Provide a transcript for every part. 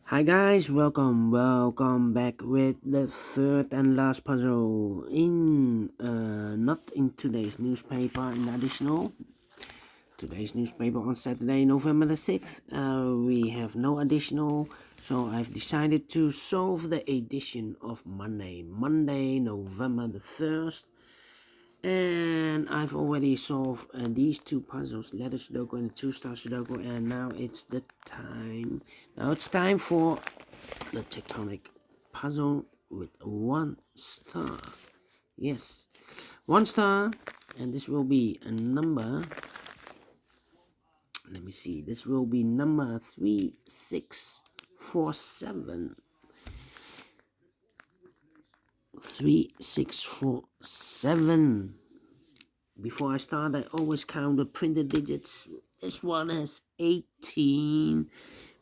Hi guys, welcome back with the third and last puzzle in not in today's newspaper in additional today's newspaper on Saturday November the 6th. We have no additional, so I've decided to solve the edition of Monday November the 1st, and I've already solved these two puzzles, letter Sudoku and the 2-star Sudoku, and now it's time for the Tectonic puzzle with 1 star. Yes, 1 star, and this will be a number. Let me see. This will be number 3647. 3647. Before I start, I always count the printed digits. This one has 18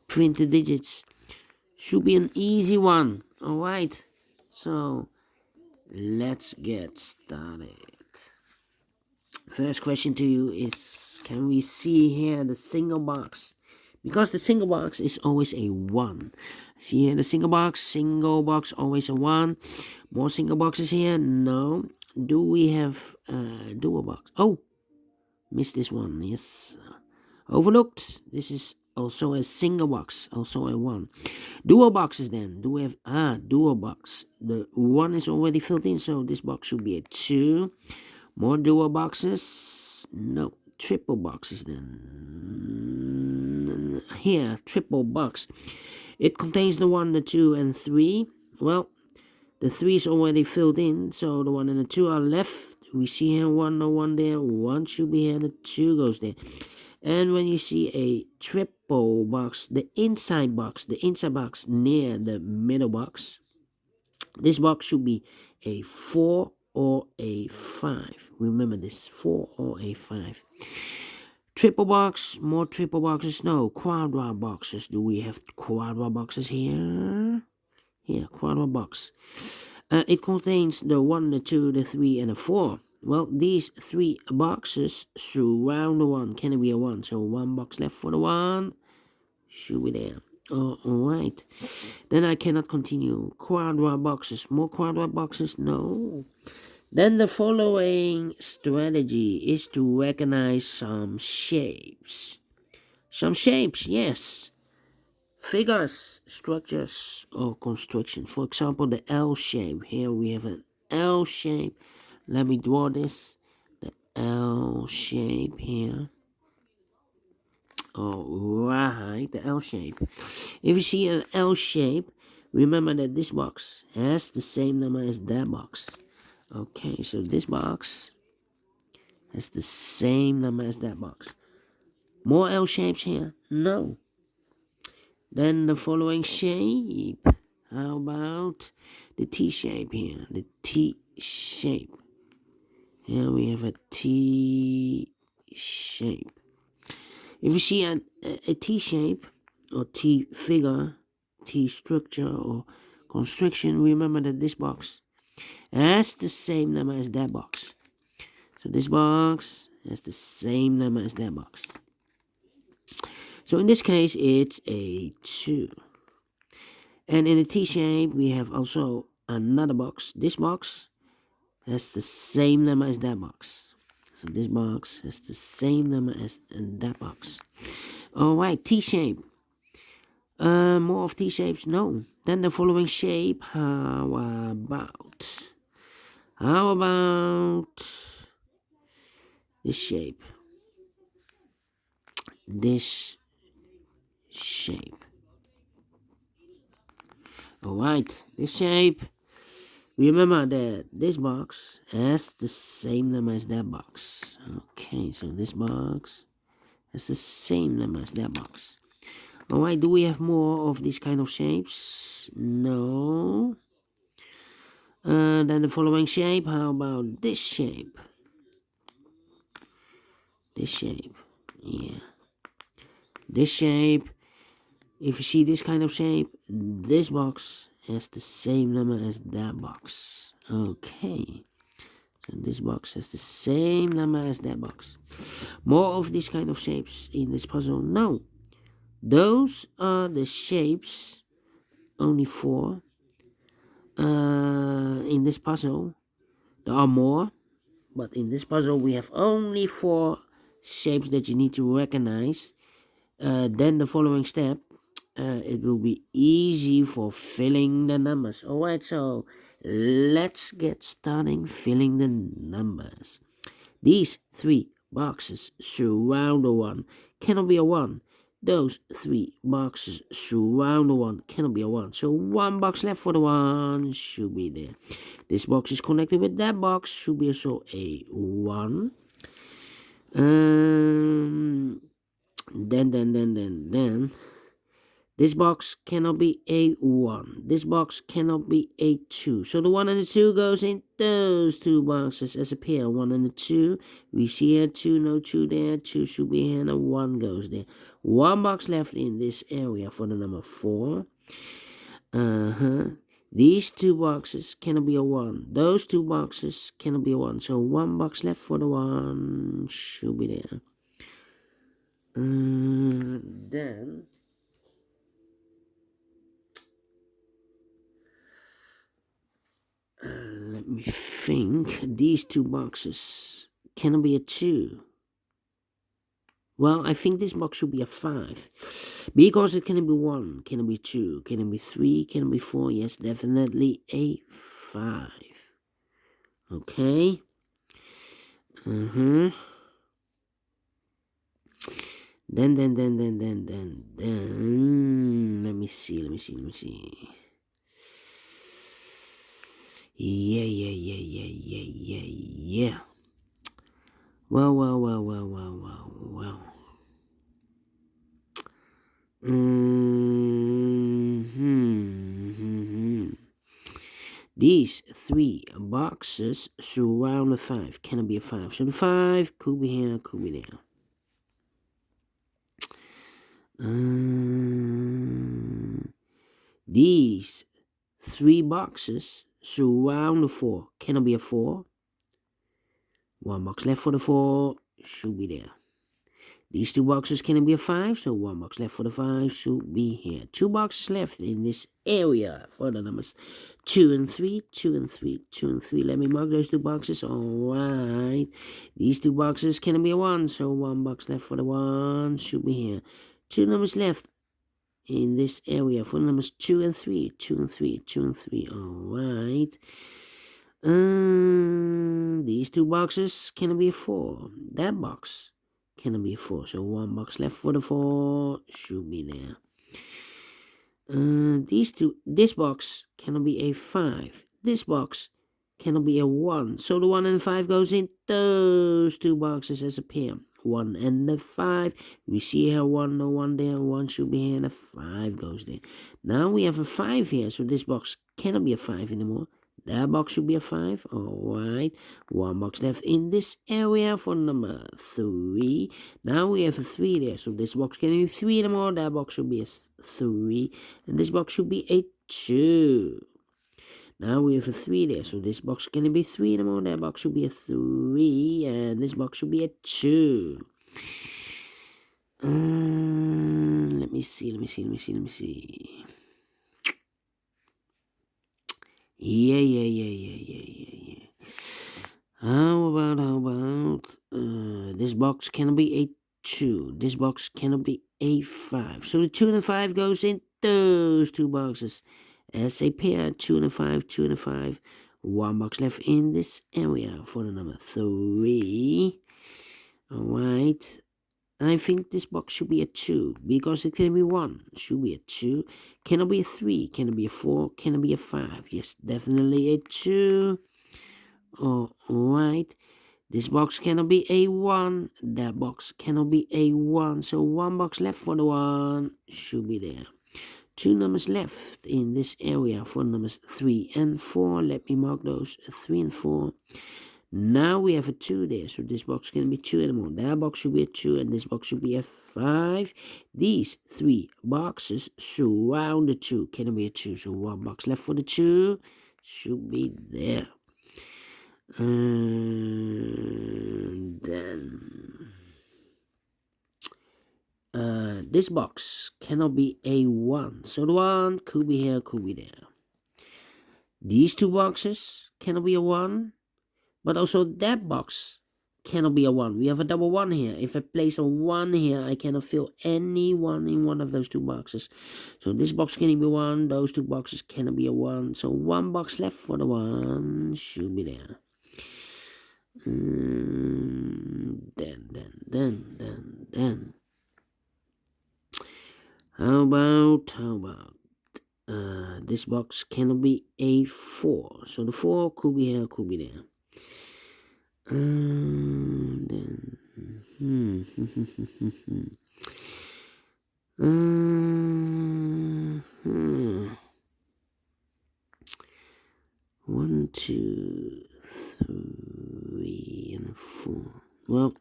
printed digits. Should be an easy one. Alright, so let's get started. First question to you is, can we see here the single box? Because the single box is always a 1. See here the single box always a 1. More single boxes here? No. Do we have a dual box? Oh, missed this one. Yes, overlooked. This is also a single box, also a 1. Dual boxes then. Do we have dual box? The 1 is already filled in, so this box should be a 2. More dual boxes? No. Triple boxes then. Here, triple box. It contains the 1, the 2, and 3. Well, the 3 is already filled in, so the 1 and the 2 are left. We see here 1, no 1 there. 1 should be here, the 2 goes there. And when you see a triple box, the inside box near the middle box, this box should be a 4 or a 5. Remember this, 4 or a 5. Triple box, more triple boxes. No, quadra boxes. Do we have quadra boxes here? Here, quadra box. It contains the 1, the 2, the 3, and the 4. Well, these 3 boxes surround the 1. Can it be a 1? So 1 box left for the 1. Should be there. Alright. Then I cannot continue. Quadra boxes. More quadra boxes? No. Then the following strategy is to recognize some shapes. Some shapes, yes. Figures, structures, or construction. For example, the L shape. Here we have an L shape. Let me draw this. The L shape here. Alright, the L shape. If you see an L shape, remember that this box has the same number as that box. Okay, so this box has the same number as that box. More L shapes here? No. Then the following shape. How about the T shape here? The T shape. Here we have a T shape. If you see a T shape or T figure, T structure or construction, remember that this box has the same number as that box. So this box has the same number as that box. So in this case, it's a 2. And in the T shape, we have also another box. This box has the same number as that box. So this box has the same number as that box. Alright, T shape. More of T shapes? No. Then the following shape. How about this shape? This shape. Alright, this shape. Remember that this box has the same number as that box. Okay, so this box has the same number as that box. Alright, do we have more of these kind of shapes? No. Then the following shape. How about this shape? This shape. Yeah. This shape. If you see this kind of shape, this box has the same number as that box. Okay. So this box has the same number as that box. More of these kind of shapes in this puzzle? No. Those are the shapes only 4. In this puzzle, there are more, but in this puzzle we have only 4 shapes that you need to recognize. Then the following step, it will be easy for filling the numbers. Alright, so let's get starting filling the numbers. These 3 boxes surround the 1 cannot be a 1. Those 3 boxes surround the 1 cannot be a 1. So 1 box left for the 1 should be there. This box is connected with that box, should be also a 1. Then this box cannot be a 1. This box cannot be a 2. So the 1 and the 2 goes in those 2 boxes as a pair. 1 and the 2. We see here 2, no 2 there. 2 should be here and a 1 goes there. 1 box left in this area for the number 4. These 2 boxes cannot be a 1. Those 2 boxes cannot be a 1. So 1 box left for the 1 should be there. Then let me think. These 2 boxes cannot be a 2. Well, I think this box should be a 5. Because it cannot be 1, cannot be 2, cannot be 3, cannot be 4. Yes, definitely a 5. Okay. Then let me see. Yeah. Well. These 3 boxes surround the 5. Cannot be a 5. So the 5 could be here, could be there. These 3 boxes surround the 4. Cannot be a 4. 1 box left for the 4 should be there. These 2 boxes cannot be a 5, so 1 box left for the 5 should be here. 2 boxes left in this area for the numbers 2 and 3, 2 and 3, 2 and 3. Let me mark those 2 boxes. Alright. These 2 boxes cannot be a 1, so 1 box left for the 1 should be here. 2 numbers left in this area for the numbers 2 and 3, 2 and 3, 2 and 3. Alright. These 2 boxes cannot be a 4. That box cannot be a 4. So 1 box left for the 4 should be there. This box cannot be a 5. This box cannot be a 1. So the 1 and 5 goes in those 2 boxes as a pair. 1 and the 5. We see here 1, no 1 there. 1 should be here and a 5 goes there. Now we have a 5 here. So this box cannot be a 5 anymore. That box should be a 5. Alright. 1 box left in this area for number 3. Now we have a 3 there. So this box can be 3 anymore. That box should be a 3. And this box should be a 2. Now we have a 3 there. So this box can be 3 anymore. That box should be a 3. And this box should be a 2. Let me see. Yeah. How about this box cannot be a 2. This box cannot be a 5. So the 2 and the 5 goes in those 2 boxes as a pair. 2 and a 5, 2 and a 5. 1 box left in this area for the number 3. Alright. I think this box should be a 2 because it can be 1. Should be a 2. Cannot be a 3. Cannot be a 4. Cannot be a 5. Yes, definitely a 2. Alright. This box cannot be a 1. That box cannot be a 1. So 1 box left for the 1 should be there. 2 numbers left in this area for numbers 3 and 4. Let me mark those 3 and 4. Now we have a 2 there, so this box can be 2 anymore. That box should be a 2, and this box should be a 5. These 3 boxes surround the 2. Can be a 2, so 1 box left for the 2 should be there. And then this box cannot be a 1. So the 1 could be here, could be there. These two boxes cannot be a 1. But also that box cannot be a 1. We have a double 1 here. If I place a 1 here, I cannot fill any 1 in one of those two boxes. So this box cannot be 1. Those two boxes cannot be a 1. So one box left for the 1 should be there. Then. How about this box cannot be a 4. So the 4 could be here, could be there. Then 1, 2, 3, and 4. Well,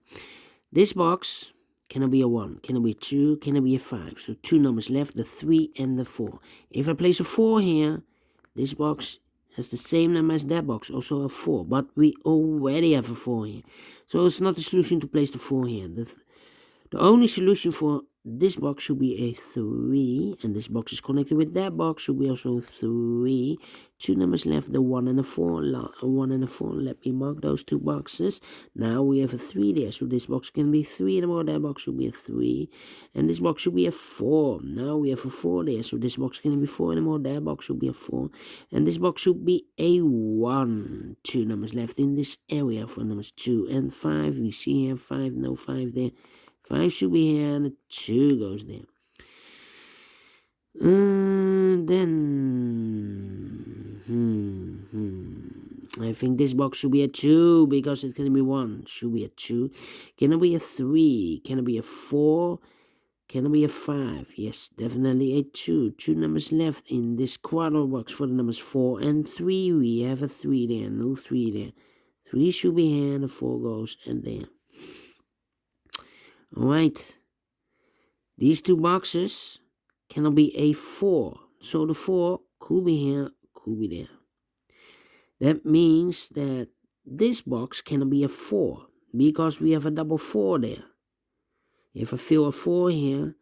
this box cannot be a 1, cannot be a 2, cannot be a 5. So two numbers left, the 3 and the 4. If I place a 4 here, this box has the same number as that box, also a 4. But we already have a 4 here. So it's not the solution to place the 4 here. The only solution for this box should be a 3, and this box is connected with that box, should be also 3. Two numbers left, the 1 and the 4. 1 and the 4. Let me mark those two boxes. Now we have a 3 there, so this box can be 3 anymore. That box should be a 3, and this box should be a 4. Now we have a 4 there, so this box can be 4 anymore. That box should be a 4, and this box should be a 1. Two numbers left in this area for numbers 2 and 5. We see here 5, no 5 there. 5 should be here, and the 2 goes there. I think this box should be a 2, because it can be 1. Should be a 2. Can it be a 3? Can it be a 4? Can it be a 5? Yes, definitely a 2. Two numbers left in this quarter box for the numbers 4 and 3. We have a 3 there, no 3 there. 3 should be here, and the 4 goes and there. Alright, these two boxes cannot be a 4, so the 4 could be here, could be there. That means that this box cannot be a 4, because we have a double 4 there. If I fill a 4 here,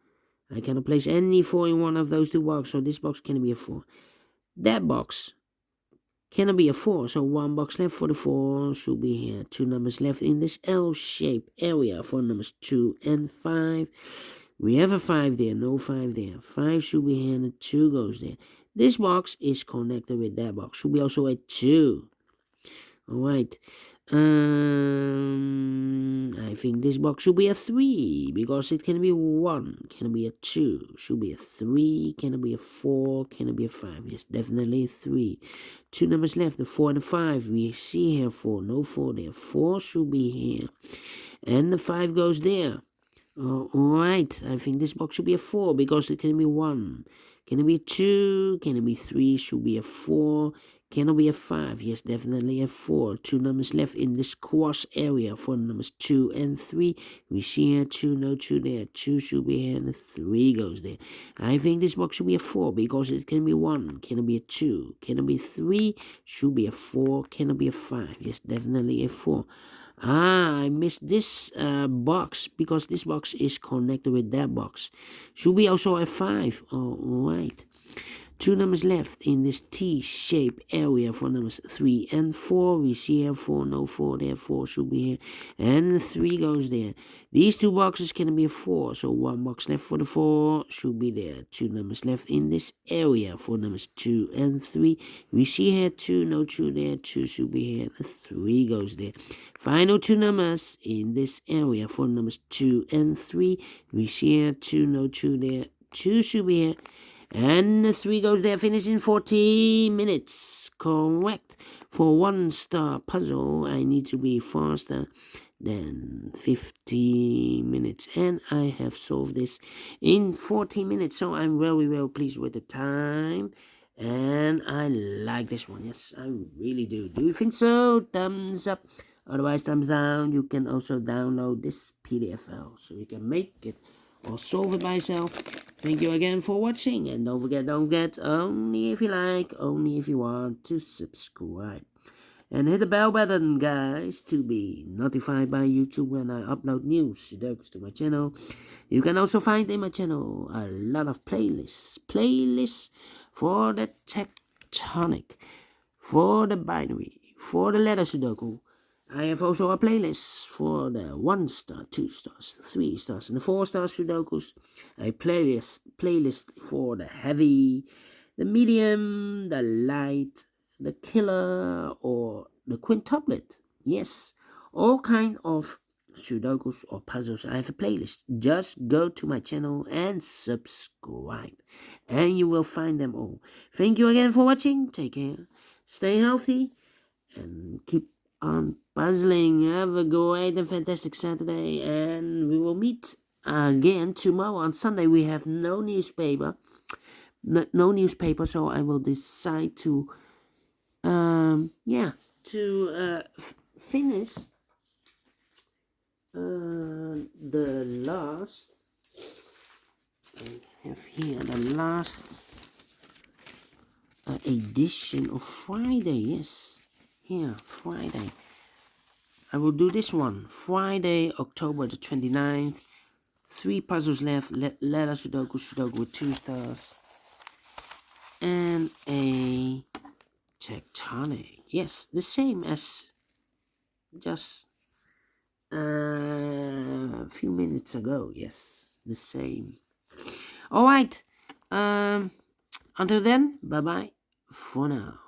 I cannot place any 4 in one of those two boxes, so this box cannot be a 4. That box cannot be a 4, so one box left for the 4 should be here. Two numbers left in this L-shaped area for numbers 2 and 5. We have a 5 there, no 5 there. 5 should be here, and the 2 goes there. This box is connected with that box. Should be also a 2. Alright. I think this box should be a 3, because it can be 1, can it be a 2, should be a 3, can it be a 4, can it be a 5? Yes, definitely 3. Two numbers left, the 4 and the 5. We see here 4, no 4 there. 4 should be here, and the 5 goes there. Alright, I think this box should be a 4, because it can be 1. Can it be a 2? Can it be 3? Should be a 4. Can it be a 5? Yes, definitely a 4. Two numbers left in this cross area for numbers 2 and 3. We see here 2, no 2 there. 2 should be here, and the 3 goes there. I think this box should be a 4, because it can be 1. Can it be a 2? Can it be 3? Should be a 4. Can it be a 5? Yes, definitely a 4. I missed this box, because this box is connected with that box. Should be also a 5. Alright. Two numbers left in this T-shaped area for numbers 3 and 4. We see here 4, no 4 there. 4 should be here, and 3 goes there. These two boxes can be a 4, so one box left for the 4 should be there. Two numbers left in this area for numbers 2 and 3. We see here 2, no 2 there. 2 should be here, and 3 goes there. Final two numbers in this area for numbers 2 and 3. We see here 2, no 2 there. 2 should be here, and the 3 goes there. Finish in 40 minutes. Correct. For 1-star puzzle, I need to be faster than 50 minutes. And I have solved this in 40 minutes. So I'm very, very pleased with the time. And I like this one. Yes, I really do. Do you think so? Thumbs up. Otherwise, thumbs down. You can also download this PDF file, so you can make it or solve it by yourself. Thank you again for watching, and don't forget, only if you like, only if you want, to subscribe. And hit the bell button, guys, to be notified by YouTube when I upload new Sudokus to my channel. You can also find in my channel a lot of playlists for the tectonic, for the binary, for the letter Sudoku. I have also a playlist for the 1 star, 2 stars, 3 stars, and the 4 star Sudokus. A playlist for the heavy, the medium, the light, the killer, or the quintuplet. Yes, all kind of Sudokus or puzzles. I have a playlist. Just go to my channel and subscribe, and you will find them all. Thank you again for watching. Take care, stay healthy, and keep on puzzling. Have a great and fantastic Saturday, and we will meet again tomorrow. On Sunday we have no newspaper, no newspaper, so I will decide to finish the last. I have here the last edition of Friday. Yes, here Friday. I will do this one. Friday, October the 29th. 3 puzzles left. Letter Sudoku with 2 stars. And a Tectonic. Yes, the same as just a few minutes ago. Yes, the same. Alright. Until then, bye bye for now.